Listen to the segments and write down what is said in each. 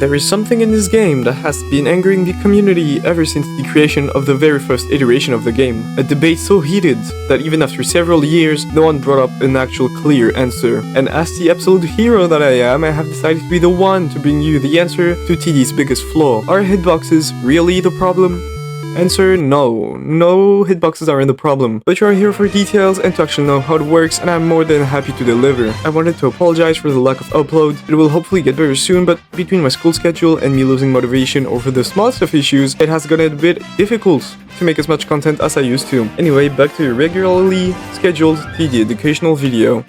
There is something in this game that has been angering the community ever since the creation of the very first iteration of the game. A debate so heated that even after several years, no one brought up an actual clear answer. And as the absolute hero that I am, I have decided to be the one to bring you the answer to TD's biggest flaw. Are hitboxes really the problem? Answer: no. No hitboxes are in the problem, but you are here for details and to actually know how it works, and I'm more than happy to deliver. I wanted to apologize for the lack of upload. It will hopefully get better soon, but between my school schedule and me losing motivation over the smallest of issues, it has gotten a bit difficult to make as much content as I used to. Anyway, back to your regularly scheduled TD educational video.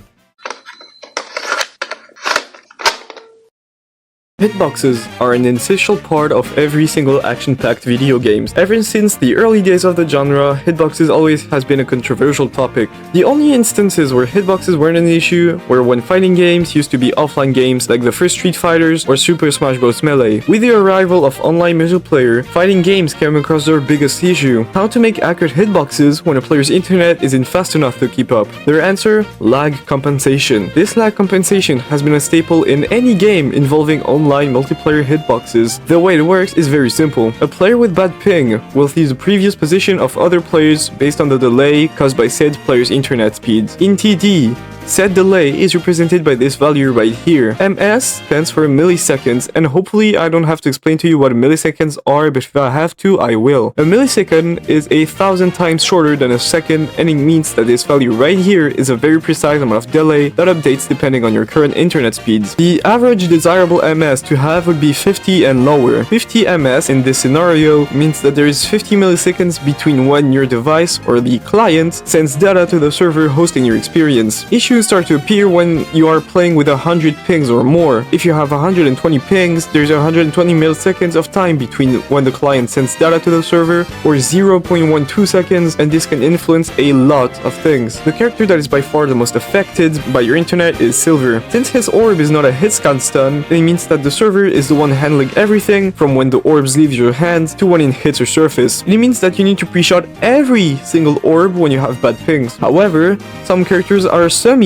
Hitboxes are an essential part of every single action-packed video games. Ever since the early days of the genre, hitboxes always has been a controversial topic. The only instances where hitboxes weren't an issue were when fighting games used to be offline games like the first Street Fighters or Super Smash Bros. Melee. With the arrival of online multiplayer, fighting games came across their biggest issue: how to make accurate hitboxes when a player's internet isn't fast enough to keep up. Their answer? Lag compensation. This lag compensation has been a staple in any game involving online multiplayer hitboxes. The way it works is very simple. A player with bad ping will see the previous position of other players based on the delay caused by said player's internet speed. In TD, said delay is represented by this value right here. MS stands for milliseconds, and hopefully I don't have to explain to you what milliseconds are, but if I have to, I will. A millisecond is 1,000 times shorter than a second, and it means that this value right here is a very precise amount of delay that updates depending on your current internet speeds. The average desirable MS to have would be 50 and lower. 50 MS in this scenario means that there is 50 milliseconds between when your device or the client sends data to the server hosting your experience. Issues start to appear when you are playing with 100 pings or more. If you have 120 pings, there's 120 milliseconds of time between when the client sends data to the server, or 0.12 seconds, and this can influence a lot of things. The character that is by far the most affected by your internet is Silver. Since his orb is not a hitscan stun, it means that the server is the one handling everything from when the orbs leave your hand to when it hits your surface. It means that you need to pre-shot every single orb when you have bad pings. However, some characters are semi-affected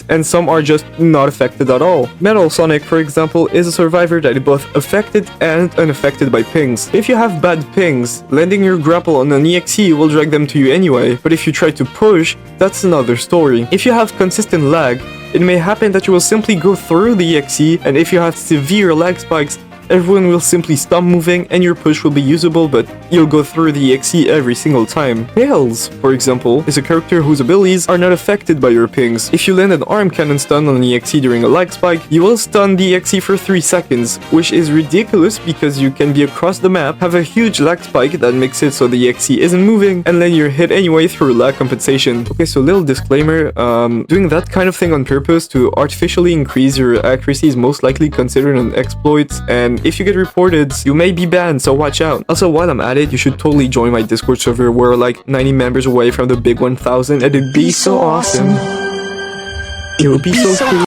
and some are just not affected at all. Metal Sonic, for example, is a survivor that is both affected and unaffected by pings. If you have bad pings, landing your grapple on an EXE will drag them to you anyway, but if you try to push, that's another story. If you have consistent lag, it may happen that you will simply go through the EXE, and if you have severe lag spikes, everyone will simply stop moving and your push will be usable, but you'll go through the EXE every single time. Tails, for example, is a character whose abilities are not affected by your pings. If you land an arm cannon stun on an EXE during a lag spike, you will stun the EXE for 3 seconds, which is ridiculous because you can be across the map, have a huge lag spike that makes it so the EXE isn't moving, and land your hit anyway through lag compensation. Okay, so little disclaimer, doing that kind of thing on purpose to artificially increase your accuracy is most likely considered an exploit, and if you get reported, you may be banned, so watch out. Also, while I'm at it, you should totally join my Discord server. We're like 90 members away from the big 1,000, and it'd be so awesome. It would be so cool.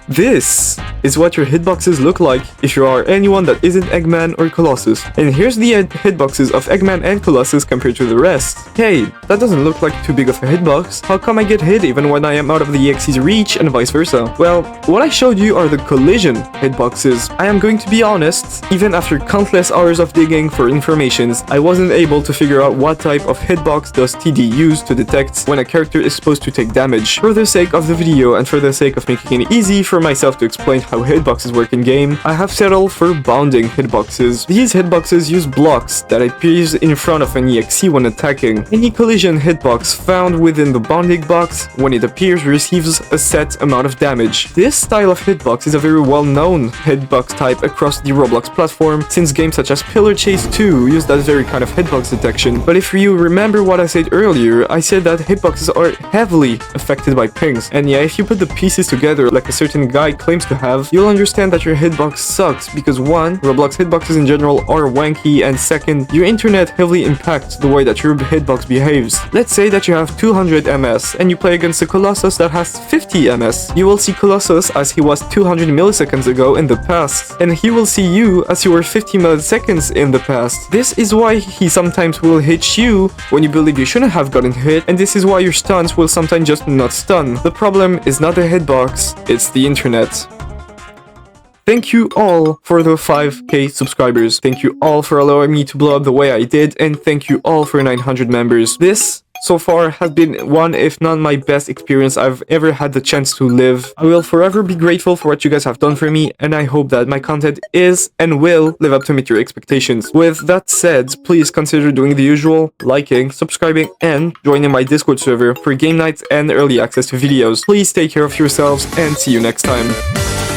This is what your hitboxes look like if you are anyone that isn't Eggman or Colossus. And here's the hitboxes of Eggman and Colossus compared to the rest. Hey, that doesn't look like too big of a hitbox. How come I get hit even when I am out of the EXE's reach and vice versa? Well, what I showed you are the collision hitboxes. I am going to be honest, even after countless hours of digging for informations, I wasn't able to figure out what type of hitbox does TD use to detect when a character is supposed to take damage. For the sake of the video and for the sake of making it easy for myself to explain how hitboxes work in game, I have settled for bounding hitboxes. These hitboxes use blocks that appears in front of an EXE when attacking. Any collision hitbox found within the bounding box, when it appears, receives a set amount of damage. This style of hitbox is a very well-known hitbox type across the Roblox platform, since games such as Pillar Chase 2 use that very kind of hitbox detection. But if you remember what I said earlier, I said that hitboxes are heavily affected by pings. And yeah, if you put the pieces together like a certain guy claims to have, you'll understand that your hitbox sucks because 1. Roblox hitboxes in general are wanky, and 2nd, your internet heavily impacts the way that your hitbox behaves. Let's say that you have 200 MS and you play against a Colossus that has 50 MS. You will see Colossus as he was 200 milliseconds ago in the past, and he will see you as you were 50 milliseconds in the past. This is why he sometimes will hit you when you believe you shouldn't have gotten hit, and this is why your stuns will sometimes just not stun. The problem is not the hitbox, it's the internet. Thank you all for the 5k subscribers. Thank you all for allowing me to blow up the way I did, and thank you all for 900 members. This so far has been one, if not my best experience I've ever had the chance to live. I will forever be grateful for what you guys have done for me, and I hope that my content is and will live up to meet your expectations. With that said, please consider doing the usual, liking, subscribing, and joining my Discord server for game nights and early access to videos. Please take care of yourselves, and see you next time.